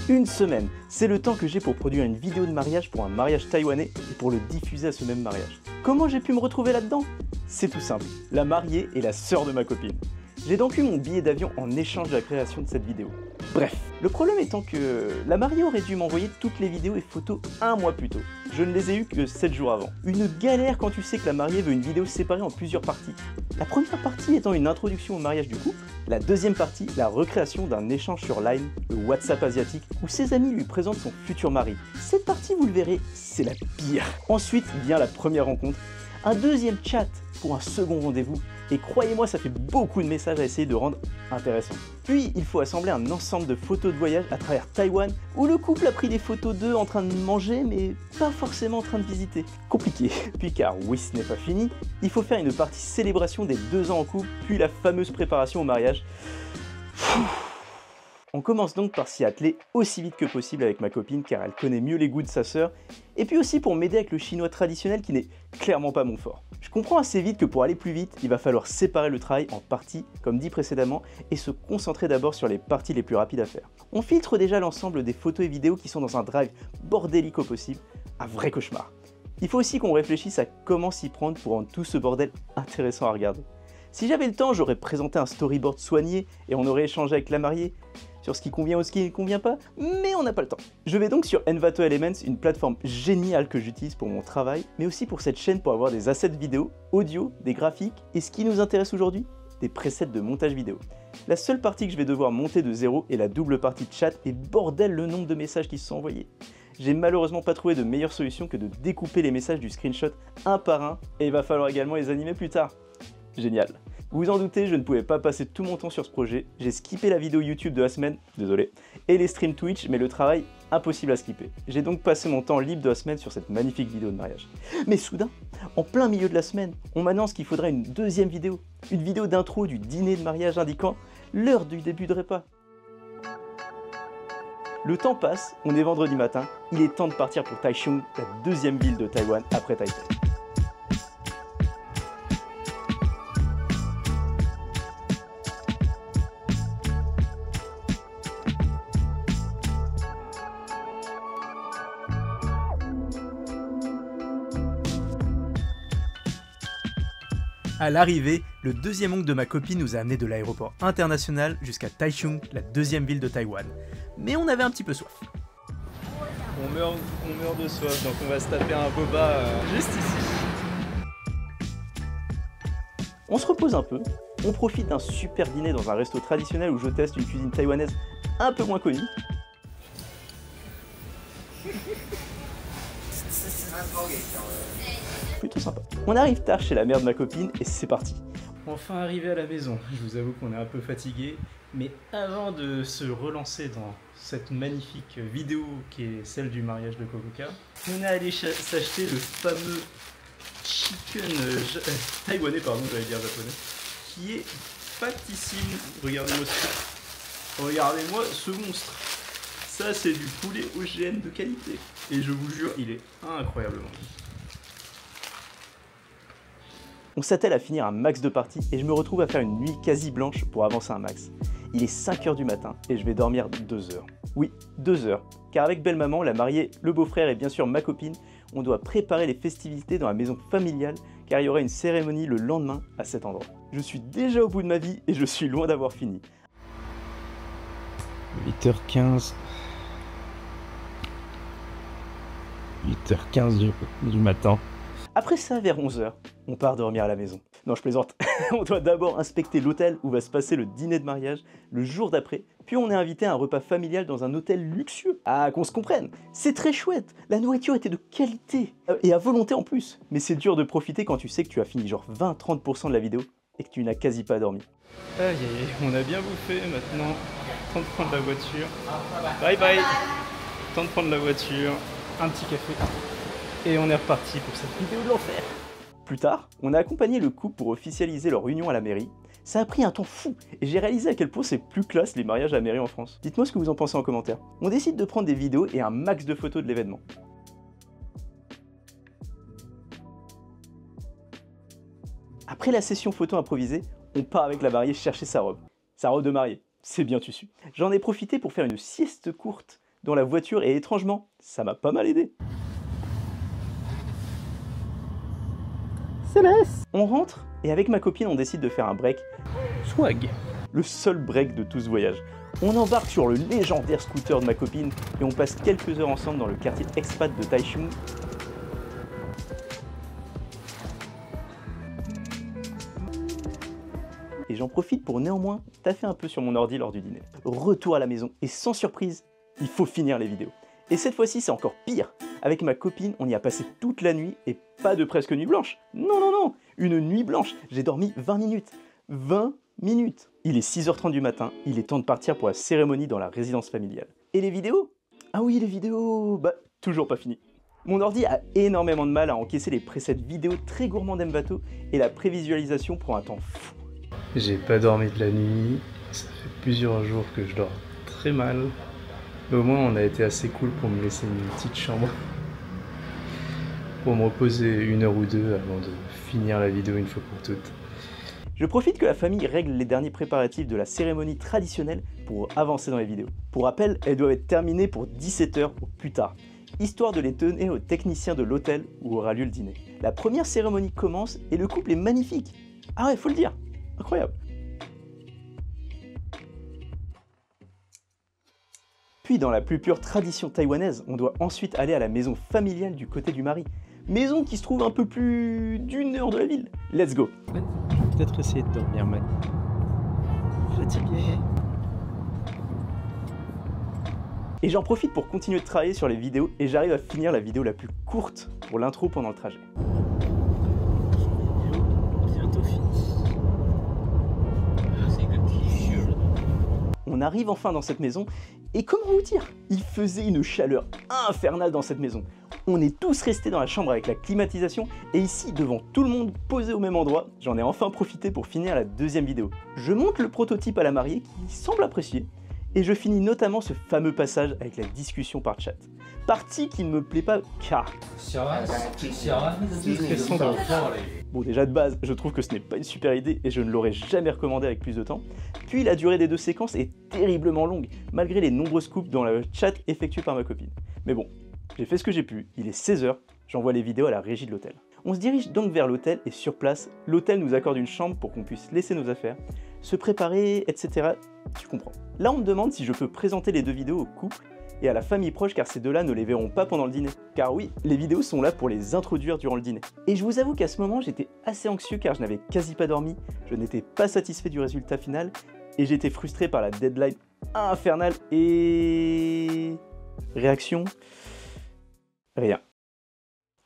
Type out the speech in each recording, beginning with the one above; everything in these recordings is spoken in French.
Une semaine, c'est le temps que j'ai pour produire une vidéo de mariage pour un mariage taïwanais et pour le diffuser à ce même mariage. Comment j'ai pu me retrouver là-dedans? C'est tout simple, la mariée est la sœur de ma copine. J'ai donc eu mon billet d'avion en échange de la création de cette vidéo. Bref, le problème étant que la mariée aurait dû m'envoyer toutes les vidéos et photos un mois plus tôt. Je ne les ai eues que 7 jours avant. Une galère quand tu sais que la mariée veut une vidéo séparée en plusieurs parties. La première partie étant une introduction au mariage du couple, la deuxième partie, la recréation d'un échange sur Line, le WhatsApp asiatique, où ses amis lui présentent son futur mari. Cette partie, vous le verrez, c'est la pire. Ensuite vient la première rencontre, un deuxième chat pour un second rendez-vous, et croyez-moi, ça fait beaucoup de messages à essayer de rendre intéressant. Puis, il faut assembler un ensemble de photos de voyage à travers Taïwan, où le couple a pris des photos d'eux en train de manger, mais pas forcément en train de visiter. Compliqué. Puis car oui, ce n'est pas fini, il faut faire une partie célébration des 2 ans en couple, puis la fameuse préparation au mariage. On commence donc par s'y atteler aussi vite que possible avec ma copine car elle connaît mieux les goûts de sa sœur, et puis aussi pour m'aider avec le chinois traditionnel qui n'est clairement pas mon fort. Je comprends assez vite que pour aller plus vite, il va falloir séparer le travail en parties, comme dit précédemment, et se concentrer d'abord sur les parties les plus rapides à faire. On filtre déjà l'ensemble des photos et vidéos qui sont dans un drive bordélique au possible, un vrai cauchemar. Il faut aussi qu'on réfléchisse à comment s'y prendre pour rendre tout ce bordel intéressant à regarder. Si j'avais le temps, j'aurais présenté un storyboard soigné et on aurait échangé avec la mariée sur ce qui convient ou ce qui ne convient pas, mais on n'a pas le temps. Je vais donc sur Envato Elements, une plateforme géniale que j'utilise pour mon travail, mais aussi pour cette chaîne pour avoir des assets vidéo, audio, des graphiques, et ce qui nous intéresse aujourd'hui, des presets de montage vidéo. La seule partie que je vais devoir monter de zéro est la double partie de chat, et bordel le nombre de messages qui se sont envoyés. J'ai malheureusement pas trouvé de meilleure solution que de découper les messages du screenshot un par un, et il va falloir également les animer plus tard. Génial. Vous vous en doutez, je ne pouvais pas passer tout mon temps sur ce projet, j'ai skippé la vidéo YouTube de la semaine, désolé, et les streams Twitch, mais le travail, impossible à skipper. J'ai donc passé mon temps libre de la semaine sur cette magnifique vidéo de mariage. Mais soudain, en plein milieu de la semaine, on m'annonce qu'il faudrait une deuxième vidéo, une vidéo d'intro du dîner de mariage indiquant l'heure du début de repas. Le temps passe, on est vendredi matin, il est temps de partir pour Taichung, la deuxième ville de Taïwan après Taipei. À l'arrivée, le deuxième oncle de ma copine nous a amené de l'aéroport international jusqu'à Taichung, la deuxième ville de Taïwan. Mais on avait un petit peu soif. On meurt de soif, donc on va se taper un boba juste ici. On se repose un peu, on profite d'un super dîner dans un resto traditionnel où je teste une cuisine taïwanaise un peu moins connue. Plutôt sympa. On arrive tard chez la mère de ma copine et c'est parti. Enfin arrivé à la maison, je vous avoue qu'on est un peu fatigué, mais avant de se relancer dans cette magnifique vidéo qui est celle du mariage de Cococa, on est allé s'acheter le fameux chicken taïwanais, pardon, j'allais dire japonais, qui est fatissime. Regardez-moi ça. Regardez-moi ce monstre. Ça c'est du poulet OGM de qualité. Et je vous jure, il est incroyablement bon. On s'attelle à finir un max de parties et je me retrouve à faire une nuit quasi blanche pour avancer un max. Il est 5 h du matin et je vais dormir 2 heures. Oui, 2 heures. Car avec belle maman, la mariée, le beau-frère et bien sûr ma copine, on doit préparer les festivités dans la maison familiale car il y aura une cérémonie le lendemain à cet endroit. Je suis déjà au bout de ma vie et je suis loin d'avoir fini. 8h15. 8h15 du matin. Après ça, vers 11 h, on part dormir à la maison. Non, je plaisante. On doit d'abord inspecter l'hôtel où va se passer le dîner de mariage le jour d'après, puis on est invité à un repas familial dans un hôtel luxueux. Ah, qu'on se comprenne, c'est très chouette, la nourriture était de qualité, et à volonté en plus. Mais c'est dur de profiter quand tu sais que tu as fini genre 20-30% de la vidéo et que tu n'as quasi pas dormi. Aïe aïe aïe, on a bien bouffé maintenant, temps de prendre la voiture. Bye bye. Temps de prendre la voiture, un petit café. Et on est reparti pour cette vidéo de l'enfer. Plus tard, on a accompagné le couple pour officialiser leur union à la mairie. Ça a pris un temps fou et j'ai réalisé à quel point c'est plus classe les mariages à la mairie en France. Dites-moi ce que vous en pensez en commentaire. On décide de prendre des vidéos et un max de photos de l'événement. Après la session photo improvisée, on part avec la mariée chercher sa robe. Sa robe de mariée, c'est bien tissu. J'en ai profité pour faire une sieste courte dans la voiture et étrangement, ça m'a pas mal aidé. Céleste. On rentre et avec ma copine on décide de faire un break. Swag. Le seul break de tout ce voyage. On embarque sur le légendaire scooter de ma copine et on passe quelques heures ensemble dans le quartier expat de Taichung. Et j'en profite pour néanmoins taffer un peu sur mon ordi lors du dîner. Retour à la maison et sans surprise, il faut finir les vidéos. Et cette fois-ci c'est encore pire. Avec ma copine, on y a passé toute la nuit et pas de presque nuit blanche. Non, non, non, une nuit blanche. J'ai dormi 20 minutes. 20 minutes. Il est 6h30 du matin, il est temps de partir pour la cérémonie dans la résidence familiale. Et les vidéos? Ah oui, les vidéos, bah toujours pas fini. Mon ordi a énormément de mal à encaisser les presets vidéo très gourmands d'Envato et la prévisualisation prend un temps fou. J'ai pas dormi de la nuit, ça fait plusieurs jours que je dors très mal. Mais au moins on a été assez cool pour me laisser une petite chambre. Pour me reposer 1 heure ou 2 avant de finir la vidéo une fois pour toutes. Je profite que la famille règle les derniers préparatifs de la cérémonie traditionnelle pour avancer dans les vidéos. Pour rappel, elles doivent être terminées pour 17h au plus tard, histoire de les donner aux techniciens de l'hôtel où aura lieu le dîner. La première cérémonie commence et le couple est magnifique. Ah ouais, faut le dire, incroyable. Puis dans la plus pure tradition taïwanaise, on doit ensuite aller à la maison familiale du côté du mari. Maison qui se trouve un peu plus d'1 heure de la ville. Let's go. Peut-être essayer de dormir mal. Fatigué. Et j'en profite pour continuer de travailler sur les vidéos et j'arrive à finir la vidéo la plus courte pour l'intro pendant le trajet. Bientôt fini. C'est comme On arrive enfin dans cette maison et comment vous dire, il faisait une chaleur infernale dans cette maison. On est tous restés dans la chambre avec la climatisation et ici, devant tout le monde, posé au même endroit, j'en ai enfin profité pour finir la deuxième vidéo. Je monte le prototype à la mariée qui semble apprécier et je finis notamment ce fameux passage avec la discussion par chat. Partie qui ne me plaît pas car... Bon, déjà de base, je trouve que ce n'est pas une super idée et je ne l'aurais jamais recommandé avec plus de temps. Puis la durée des 2 séquences est terriblement longue, malgré les nombreuses coupes dans le chat effectué par ma copine. Mais bon, j'ai fait ce que j'ai pu, il est 16h, j'envoie les vidéos à la régie de l'hôtel. On se dirige donc vers l'hôtel et sur place, l'hôtel nous accorde une chambre pour qu'on puisse laisser nos affaires, se préparer, etc. Tu comprends. Là on me demande si je peux présenter les 2 vidéos au couple et à la famille proche car ces deux-là ne les verront pas pendant le dîner. Car oui, les vidéos sont là pour les introduire durant le dîner. Et je vous avoue qu'à ce moment j'étais assez anxieux car je n'avais quasi pas dormi, je n'étais pas satisfait du résultat final et j'étais frustré par la deadline infernale et... Réaction? Rien.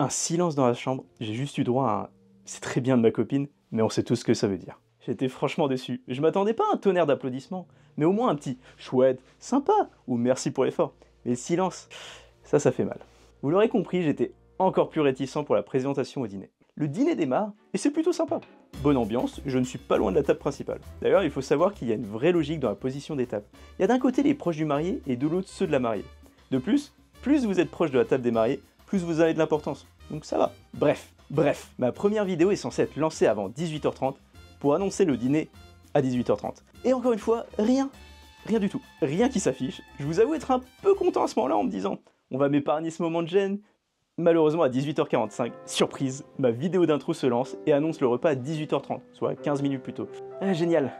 Un silence dans la chambre, j'ai juste eu droit à un « c'est très bien de ma copine, mais on sait tous ce que ça veut dire ». J'étais franchement déçu. Je m'attendais pas à un tonnerre d'applaudissements, mais au moins un petit « chouette, sympa » ou « merci pour l'effort ». Mais le silence, ça fait mal. Vous l'aurez compris, j'étais encore plus réticent pour la présentation au dîner. Le dîner démarre, et c'est plutôt sympa. Bonne ambiance, je ne suis pas loin de la table principale. D'ailleurs, il faut savoir qu'il y a une vraie logique dans la position des tables. Il y a d'un côté les proches du marié et de l'autre ceux de la mariée. De plus vous êtes proche de la table des mariés, plus vous avez de l'importance. Donc ça va. Bref, ma première vidéo est censée être lancée avant 18h30 pour annoncer le dîner à 18h30. Et encore une fois, rien du tout. Rien qui s'affiche. Je vous avoue être un peu content à ce moment-là en me disant on va m'épargner ce moment de gêne. Malheureusement à 18h45, surprise, ma vidéo d'intro se lance et annonce le repas à 18h30, soit 15 minutes plus tôt. Ah, génial.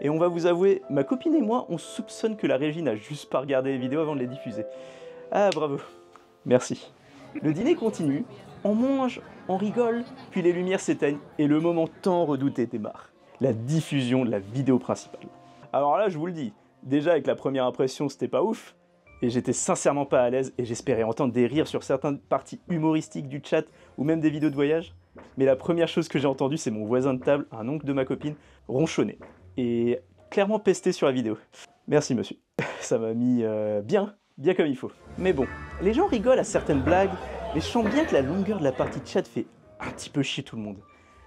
Et on va vous avouer, ma copine et moi, on soupçonne que la régie n'a juste pas regardé les vidéos avant de les diffuser. Ah bravo, merci. Le dîner continue, on mange, on rigole, puis les lumières s'éteignent et le moment tant redouté démarre. La diffusion de la vidéo principale. Alors là, je vous le dis, déjà avec la première impression, c'était pas ouf, et j'étais sincèrement pas à l'aise et j'espérais entendre des rires sur certaines parties humoristiques du chat ou même des vidéos de voyage. Mais la première chose que j'ai entendue, c'est mon voisin de table, un oncle de ma copine, ronchonner et clairement pester sur la vidéo. Merci monsieur, ça m'a mis bien comme il faut. Mais bon, les gens rigolent à certaines blagues, mais je sens bien que la longueur de la partie de chat fait un petit peu chier tout le monde.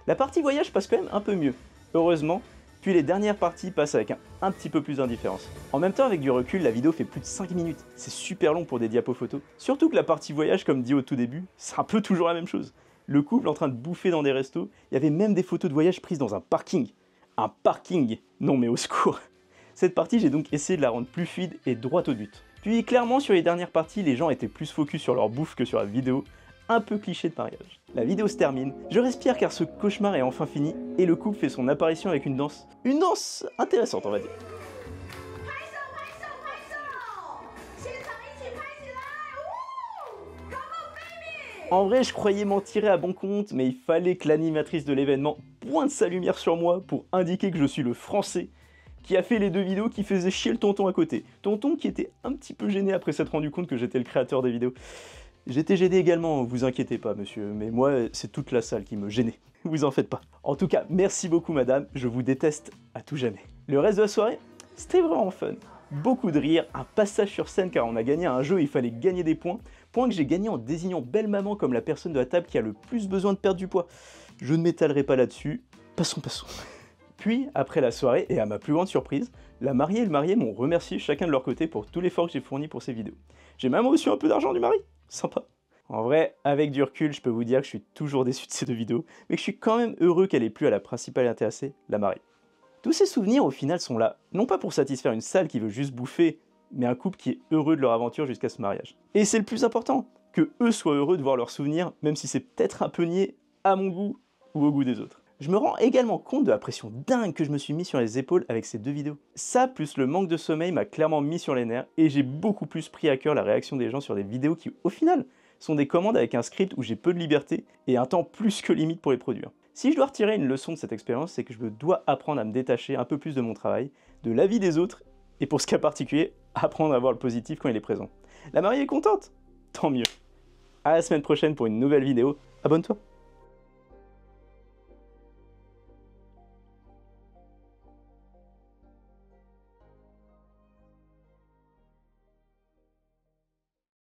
La partie voyage passe quand même un peu mieux, heureusement, puis les dernières parties passent avec un petit peu plus d'indifférence. En même temps, avec du recul, la vidéo fait plus de 5 minutes, c'est super long pour des diapos photos. Surtout que la partie voyage, comme dit au tout début, c'est un peu toujours la même chose. Le couple en train de bouffer dans des restos, il y avait même des photos de voyage prises dans un parking. Un parking! Non mais au secours! Cette partie, j'ai donc essayé de la rendre plus fluide et droite au but. Puis clairement sur les dernières parties, les gens étaient plus focus sur leur bouffe que sur la vidéo, un peu cliché de mariage. La vidéo se termine, je respire car ce cauchemar est enfin fini, et le couple fait son apparition avec une danse intéressante on va dire. En vrai, je croyais m'en tirer à bon compte, mais il fallait que l'animatrice de l'événement pointe sa lumière sur moi pour indiquer que je suis le Français qui a fait les 2 vidéos qui faisaient chier le tonton à côté. Tonton qui était un petit peu gêné après s'être rendu compte que j'étais le créateur des vidéos. J'étais gêné également, vous inquiétez pas monsieur, mais moi c'est toute la salle qui me gênait. Vous en faites pas. En tout cas, merci beaucoup madame, je vous déteste à tout jamais. Le reste de la soirée, c'était vraiment fun. Beaucoup de rire, un passage sur scène car on a gagné un jeu et il fallait gagner des points. Points que j'ai gagnés en désignant belle maman comme la personne de la table qui a le plus besoin de perdre du poids. Je ne m'étalerai pas là-dessus, passons. Puis, après la soirée, et à ma plus grande surprise, la mariée et le marié m'ont remercié chacun de leur côté pour tout l'effort que j'ai fourni pour ces vidéos. J'ai même reçu un peu d'argent du mari, sympa. En vrai, avec du recul, je peux vous dire que je suis toujours déçu de ces 2 vidéos, mais que je suis quand même heureux qu'elle ait plu à la principale intéressée, la mariée. Tous ces souvenirs au final sont là, non pas pour satisfaire une salle qui veut juste bouffer, mais un couple qui est heureux de leur aventure jusqu'à ce mariage. Et c'est le plus important, que eux soient heureux de voir leurs souvenirs, même si c'est peut-être un peu niais à mon goût ou au goût des autres. Je me rends également compte de la pression dingue que je me suis mis sur les épaules avec ces 2 vidéos. Ça, plus le manque de sommeil m'a clairement mis sur les nerfs, et j'ai beaucoup plus pris à cœur la réaction des gens sur des vidéos qui, au final, sont des commandes avec un script où j'ai peu de liberté et un temps plus que limite pour les produire. Si je dois retirer une leçon de cette expérience, c'est que je dois apprendre à me détacher un peu plus de mon travail, de la vie des autres, et pour ce cas particulier, apprendre à voir le positif quand il est présent. La mariée est contente? Tant mieux. À la semaine prochaine pour une nouvelle vidéo, abonne-toi.